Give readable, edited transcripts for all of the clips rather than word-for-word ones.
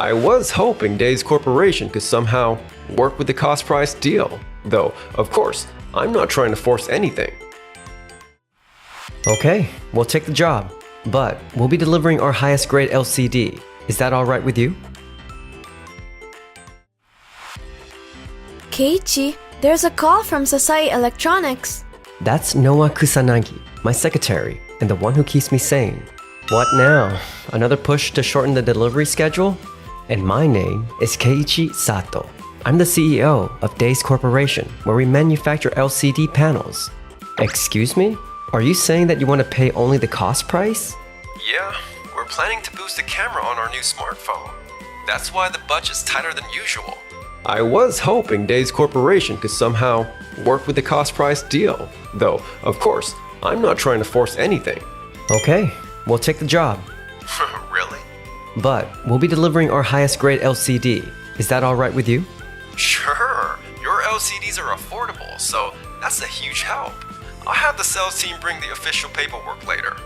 I was hoping Days Corporation could somehow work with the cost price deal. Though, of course, I'm not trying to force anything. Okay, we'll take the job. But we'll be delivering our highest grade LCD. Is that alright with you? Keiichi, there's a call from Sasai Electronics. That's Noah Kusanagi, my secretary, and the one who keeps me sane. What now? Another push to shorten the delivery schedule? And my name is Keiichi Sato. I'm the CEO of Days Corporation, where we manufacture LCD panels. Excuse me? Are you saying that you want to pay only the cost price? Yeah, we're planning to boost the camera on our new smartphone. That's why the budget's tighter than usual. I was hoping Days Corporation could somehow work with the cost price deal. Though, of course, I'm not trying to force anything. Okay, we'll take the job. Really? But we'll be delivering our highest grade LCD. Is that alright with you? Sure, your LCDs are affordable, so that's a huge help. I'll have the sales team bring the official paperwork later.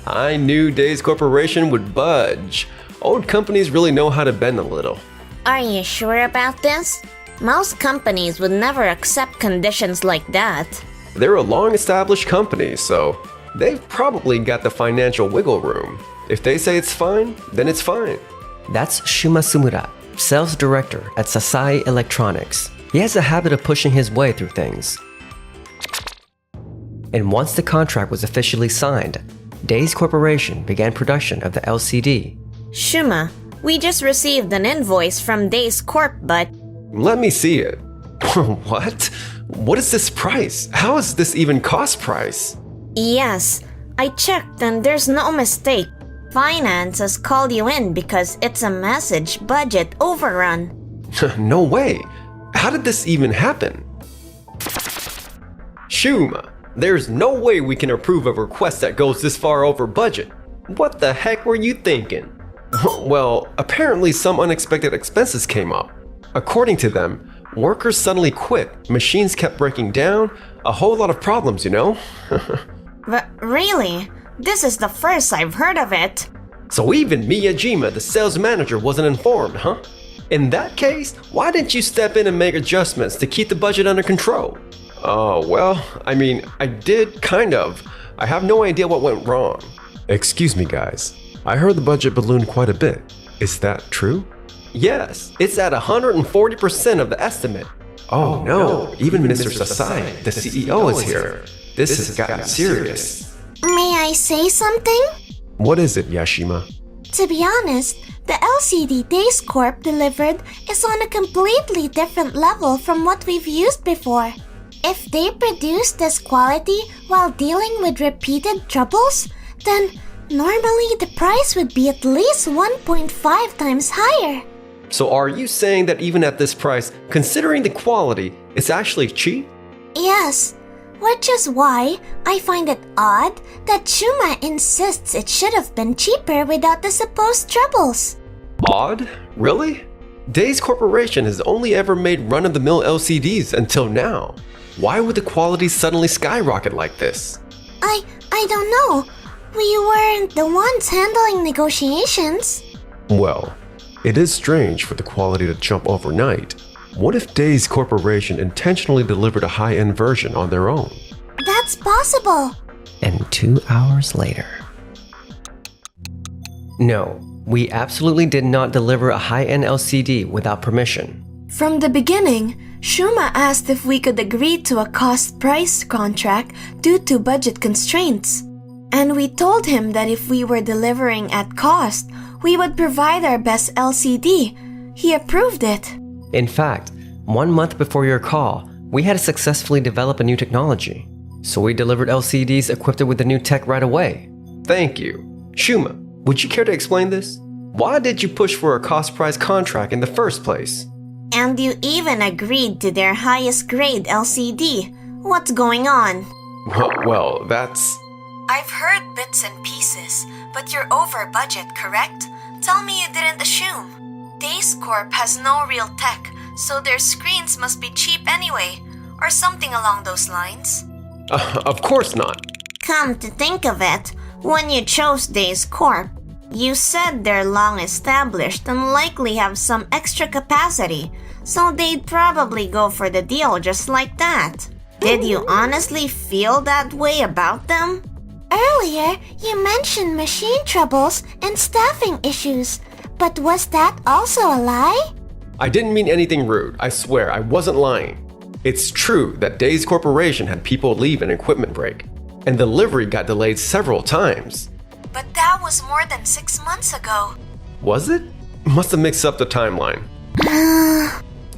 I knew Days Corporation would budge. Old companies really know how to bend a little. Are you sure about this? Most companies would never accept conditions like that. They're a long-established company, so they've probably got the financial wiggle room. If they say it's fine, then it's fine. That's Shuma Sumura, sales director at Sasai Electronics. He has a habit of pushing his way through things. And once the contract was officially signed, Days Corporation began production of the LCD. Shuma, we just received an invoice from Days Corp, but... Let me see it. What? What is this price? How is this even cost price? Yes, I checked and there's no mistake. Finance has called you in because it's a message budget overrun. No way. How did this even happen? Shuma, there's no way we can approve a request that goes this far over budget. What the heck were you thinking? Well, apparently some unexpected expenses came up. According to them, workers suddenly quit, machines kept breaking down, a whole lot of problems, you know? Really? This is the first I've heard of it. So even Miyajima, the sales manager, wasn't informed, huh? In that case, why didn't you step in and make adjustments to keep the budget under control? Oh, well, I mean, I did kind of. I have no idea what went wrong. Excuse me, guys. I heard the budget ballooned quite a bit. Is that true? Yes, it's at 140% of the estimate. Oh no, even Mr. Sasai, the CEO, is here. This has gotten serious. May I say something? What is it, Yashima? To be honest, the LCD Days Corp delivered is on a completely different level from what we've used before. If they produce this quality while dealing with repeated troubles, then normally the price would be at least 1.5 times higher. So are you saying that even at this price, considering the quality, it's actually cheap? Yes, which is why I find it odd that Shuma insists it should have been cheaper without the supposed troubles. Odd? Really? Days Corporation has only ever made run-of-the-mill LCDs until now. Why would the quality suddenly skyrocket like this? I don't know. We weren't the ones handling negotiations. Well, it is strange for the quality to jump overnight. What if Days Corporation intentionally delivered a high-end version on their own? That's possible. And 2 hours later. No, we absolutely did not deliver a high-end LCD without permission. From the beginning, Shuma asked if we could agree to a cost-price contract due to budget constraints. And we told him that if we were delivering at cost, we would provide our best LCD. He approved it. In fact, 1 month before your call, we had to successfully develop a new technology. So we delivered LCDs equipped with the new tech right away. Thank you. Shuma, would you care to explain this? Why did you push for a cost-price contract in the first place? And you even agreed to their highest grade LCD. What's going on? Well, that's... I've heard bits and pieces, but you're over budget, correct? Tell me you didn't assume. Days Corp has no real tech, so their screens must be cheap anyway, or something along those lines. Of course not. Come to think of it, when you chose Days Corp, You said they're long established and likely have some extra capacity, so they'd probably go for the deal just like that. Did you honestly feel that way about them? Earlier, you mentioned machine troubles and staffing issues, but was that also a lie? I didn't mean anything rude, I swear, I wasn't lying. It's true that Days Corporation had people leave an equipment break, and delivery got delayed several times. But that was more than 6 months ago. Was it? Must have mixed up the timeline.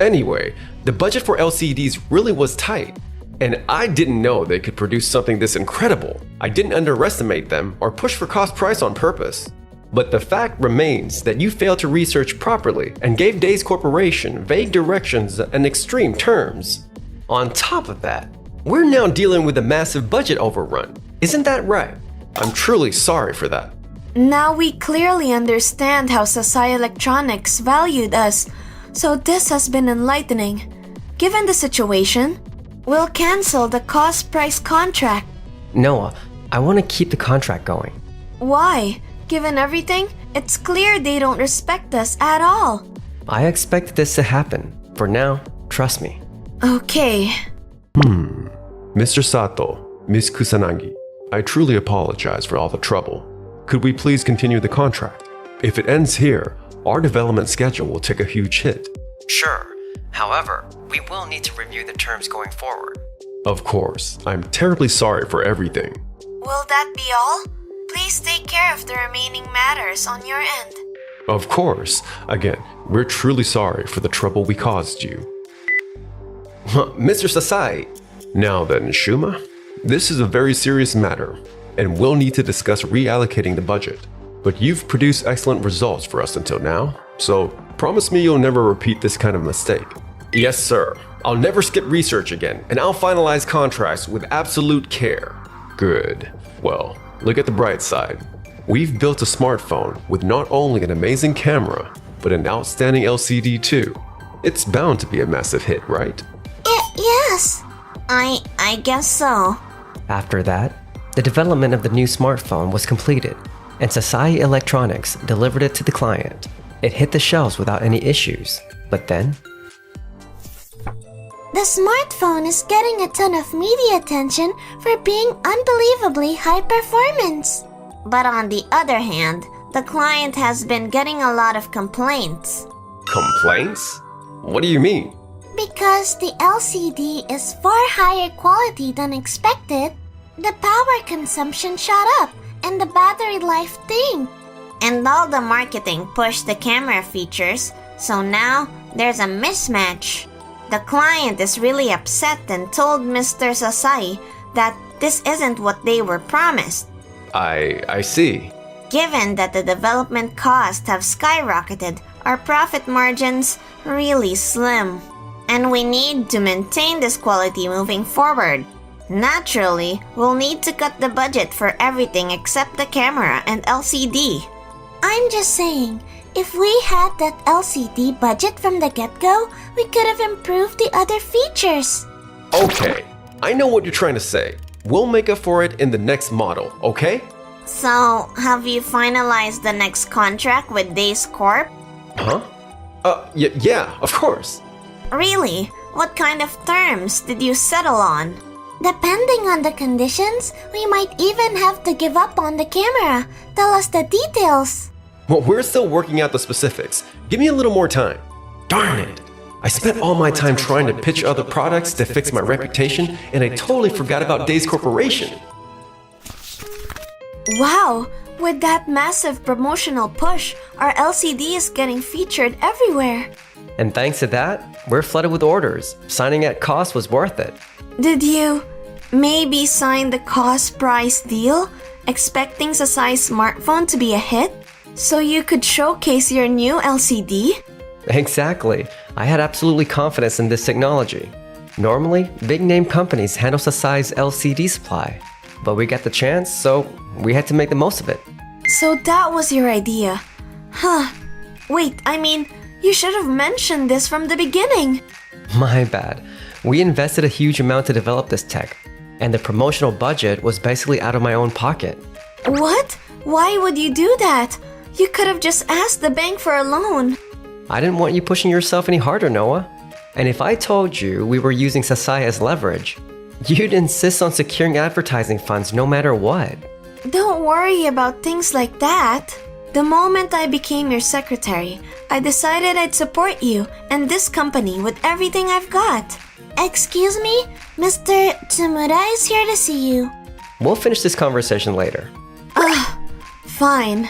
Anyway, the budget for LCDs really was tight, and I didn't know they could produce something this incredible. I didn't underestimate them or push for cost price on purpose. But the fact remains that you failed to research properly and gave Days Corporation vague directions and extreme terms. On top of that, we're now dealing with a massive budget overrun. Isn't that right? I'm truly sorry for that. Now we clearly understand how Sasai Electronics valued us, so this has been enlightening. Given the situation, we'll cancel the cost price contract. Noah, I want to keep the contract going. Why? Given everything, it's clear they don't respect us at all. I expected this to happen. For now, trust me. Okay. Mr. Sato, Ms. Kusanagi, I truly apologize for all the trouble. Could we please continue the contract? If it ends here, our development schedule will take a huge hit. Sure. However, we will need to review the terms going forward. Of course, I'm terribly sorry for everything. Will that be all? Please take care of the remaining matters on your end. Of course. Again, we're truly sorry for the trouble we caused you. Mr. Sasai. Now then, Shuma, this is a very serious matter, and we'll need to discuss reallocating the budget. But you've produced excellent results for us until now, so promise me you'll never repeat this kind of mistake. Yes, sir. I'll never skip research again, and I'll finalize contracts with absolute care. Good. Well, look at the bright side. We've built a smartphone with not only an amazing camera, but an outstanding LCD too. It's bound to be a massive hit, right? Yes. I guess so. After that, the development of the new smartphone was completed, and Sasai Electronics delivered it to the client. It hit the shelves without any issues, but then... The smartphone is getting a ton of media attention for being unbelievably high performance. But on the other hand, the client has been getting a lot of complaints. Complaints? What do you mean? Because the LCD is far higher quality than expected, the power consumption shot up and the battery life tanked. And all the marketing pushed the camera features, so now there's a mismatch. The client is really upset and told Mr. Sasai that this isn't what they were promised. I see. Given that the development costs have skyrocketed, our profit margins really slim. And we need to maintain this quality moving forward. Naturally, we'll need to cut the budget for everything except the camera and LCD. I'm just saying, if we had that LCD budget from the get-go, we could have improved the other features. Okay, I know what you're trying to say. We'll make up for it in the next model, okay? So, have you finalized the next contract with Days Corp? Huh? Yeah, of course. Really? What kind of terms did you settle on? Depending on the conditions, we might even have to give up on the camera. Tell us the details. Well, we're still working out the specifics. Give me a little more time. Darn it! I spent all my time trying to pitch other products to fix my reputation, and I totally forgot about Days Corporation. Wow! With that massive promotional push, our LCD is getting featured everywhere. And thanks to that, we're flooded with orders. Signing at cost was worth it. Did you maybe sign the cost price deal, expecting Sasai's smartphone to be a hit, so you could showcase your new LCD? Exactly. I had absolutely confidence in this technology. Normally, big-name companies handle Sasai's LCD supply, but we got the chance, so we had to make the most of it. So that was your idea. Huh. Wait, you should have mentioned this from the beginning. My bad. We invested a huge amount to develop this tech, and the promotional budget was basically out of my own pocket. What? Why would you do that? You could have just asked the bank for a loan. I didn't want you pushing yourself any harder, Noah. And if I told you we were using Sasai as leverage, you'd insist on securing advertising funds no matter what. Don't worry about things like that. The moment I became your secretary, I decided I'd support you and this company with everything I've got. Excuse me? Mr. Tsumura is here to see you. We'll finish this conversation later. Fine.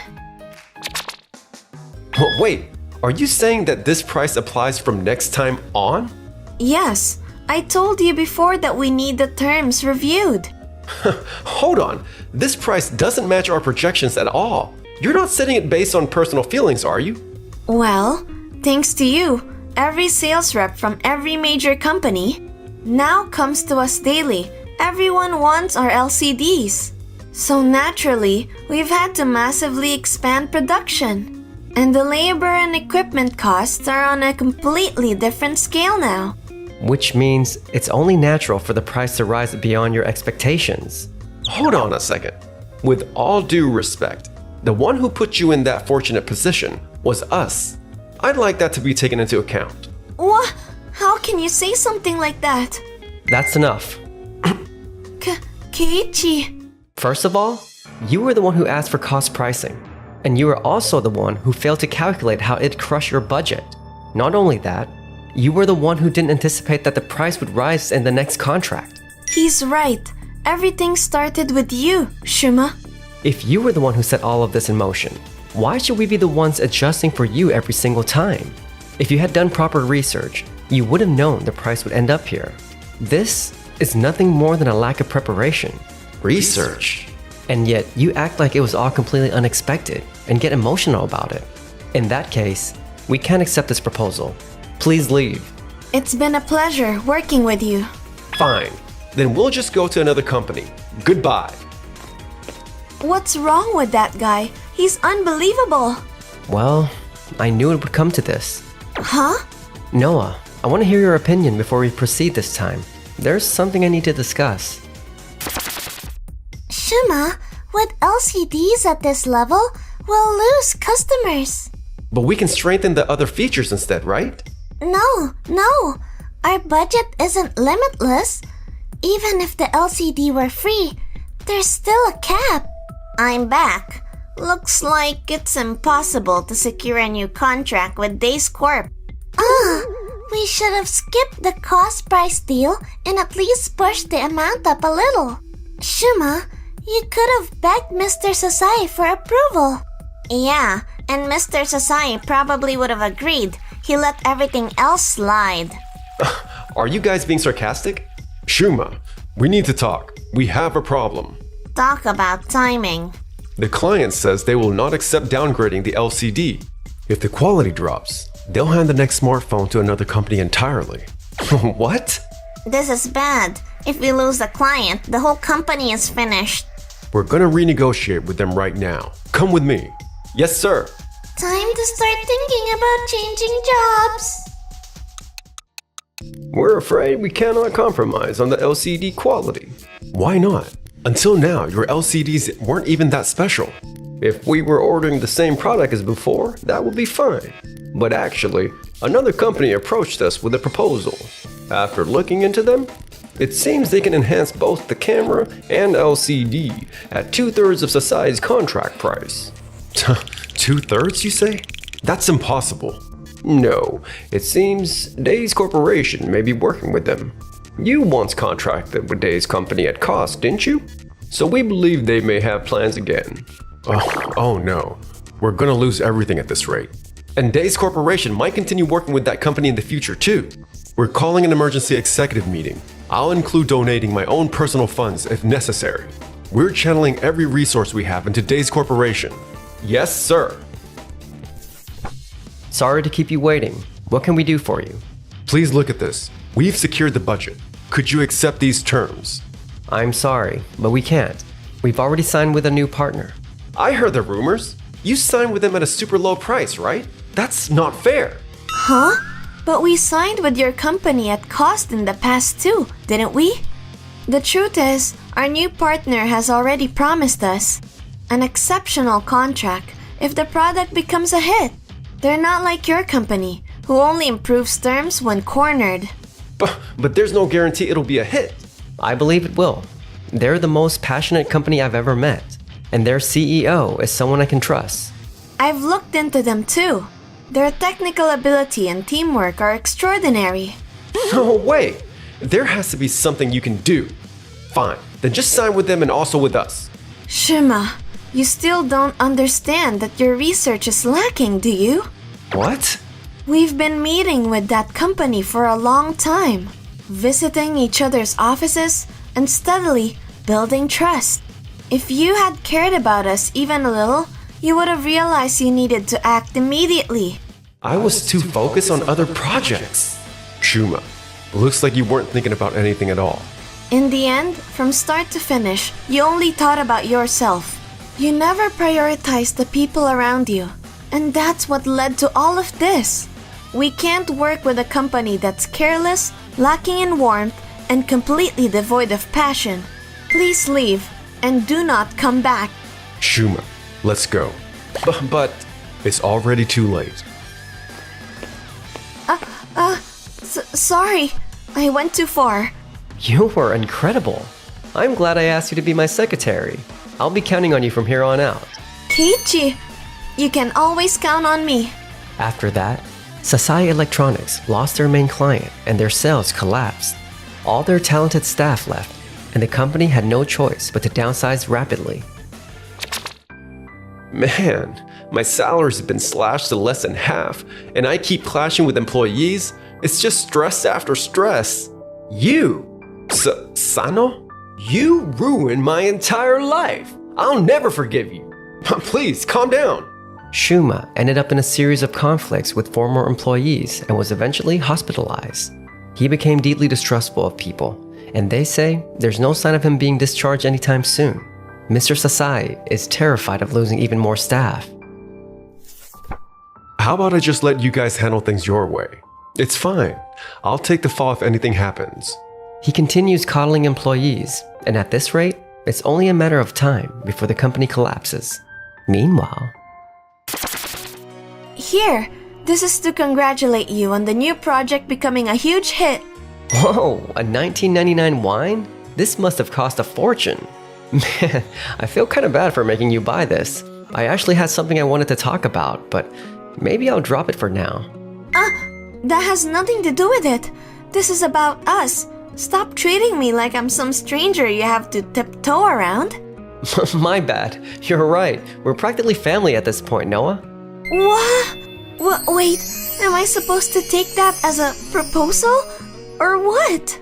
Wait, are you saying that this price applies from next time on? Yes, I told you before that we need the terms reviewed. Hold on, this price doesn't match our projections at all. You're not setting it based on personal feelings, are you? Well, thanks to you, every sales rep from every major company now comes to us daily. Everyone wants our LCDs. So naturally, we've had to massively expand production. And the labor and equipment costs are on a completely different scale now. Which means it's only natural for the price to rise beyond your expectations. Hold on a second. With all due respect, the one who put you in that fortunate position was us. I'd like that to be taken into account. What? How can you say something like that? That's enough. Keiichi. First of all, you were the one who asked for cost pricing. And you were also the one who failed to calculate how it'd crush your budget. Not only that, you were the one who didn't anticipate that the price would rise in the next contract. He's right. Everything started with you, Shuma. If you were the one who set all of this in motion, why should we be the ones adjusting for you every single time? If you had done proper research, you would have known the price would end up here. This is nothing more than a lack of preparation. Research? And yet, you act like it was all completely unexpected and get emotional about it. In that case, we can't accept this proposal. Please leave. It's been a pleasure working with you. Fine. Then we'll just go to another company. Goodbye. What's wrong with that guy? He's unbelievable. Well, I knew it would come to this. Huh? Noah, I want to hear your opinion before we proceed this time. There's something I need to discuss. Shuma, with LCDs at this level, we'll lose customers. But we can strengthen the other features instead, right? No. Our budget isn't limitless. Even if the LCD were free, there's still a cap. I'm back. Looks like it's impossible to secure a new contract with Days Corp. We should have skipped the cost price deal and at least pushed the amount up a little. Shuma, you could have begged Mr. Sasai for approval. Yeah, and Mr. Sasai probably would have agreed. He let everything else slide. Are you guys being sarcastic? Shuma, we need to talk. We have a problem. Talk about timing. The client says they will not accept downgrading the LCD. If the quality drops, they'll hand the next smartphone to another company entirely. What? This is bad. If we lose the client, the whole company is finished. We're gonna renegotiate with them right now. Come with me. Yes, sir. Time to start thinking about changing jobs. We're afraid we cannot compromise on the LCD quality. Why not? Until now, your LCDs weren't even that special. If we were ordering the same product as before, that would be fine. But actually, another company approached us with a proposal. After looking into them, it seems they can enhance both the camera and LCD at 2/3 of Sasai's contract price. 2/3, you say? That's impossible. No, it seems Days Corporation may be working with them. You once contracted with Days Company at cost, didn't you? So we believe they may have plans again. Oh no, we're gonna lose everything at this rate. And Days Corporation might continue working with that company in the future too. We're calling an emergency executive meeting. I'll include donating my own personal funds if necessary. We're channeling every resource we have into Days Corporation. Yes, sir. Sorry to keep you waiting. What can we do for you? Please look at this. We've secured the budget. Could you accept these terms? I'm sorry, but we can't. We've already signed with a new partner. I heard the rumors. You signed with them at a super low price, right? That's not fair. Huh? But we signed with your company at cost in the past too, didn't we? The truth is, our new partner has already promised us an exceptional contract if the product becomes a hit. They're not like your company, who only improves terms when cornered. But there's no guarantee it'll be a hit. I believe it will. They're the most passionate company I've ever met, and their CEO is someone I can trust. I've looked into them too. Their technical ability and teamwork are extraordinary. No way! There has to be something you can do. Fine, then just sign with them and also with us. Shuma, you still don't understand that your research is lacking, do you? What? We've been meeting with that company for a long time, visiting each other's offices and steadily building trust. If you had cared about us even a little, you would have realized you needed to act immediately. I was too focused on other projects. Shuma, looks like you weren't thinking about anything at all. In the end, from start to finish, you only thought about yourself. You never prioritized the people around you, and that's what led to all of this. We can't work with a company that's careless, lacking in warmth, and completely devoid of passion. Please leave, and do not come back. Shuma, let's go. But it's already too late. Sorry, I went too far. You were incredible. I'm glad I asked you to be my secretary. I'll be counting on you from here on out. Keiichi, you can always count on me. After that, Sasai Electronics lost their main client and their sales collapsed. All their talented staff left, and the company had no choice but to downsize rapidly. Man, my salary's been slashed to less than half, and I keep clashing with employees. It's just stress after stress. You, Sano? You ruined my entire life. I'll never forgive you. Please, calm down. Shuma ended up in a series of conflicts with former employees and was eventually hospitalized. He became deeply distrustful of people, and they say there's no sign of him being discharged anytime soon. Mr. Sasai is terrified of losing even more staff. How about I just let you guys handle things your way? It's fine. I'll take the fall if anything happens. He continues coddling employees, and at this rate, it's only a matter of time before the company collapses. Meanwhile, Here, this is to congratulate you on the new project becoming a huge hit. whoa, a 1999 wine? This must have cost a fortune. Man, I feel kind of bad for making you buy this. I actually had something I wanted to talk about, but maybe I'll drop it for now. That has nothing to do with it. This is about us. Stop treating me like I'm some stranger you have to tiptoe around. My bad. You're right. We're practically family at this point, Noah. What? Wait, am I supposed to take that as a proposal? Or what?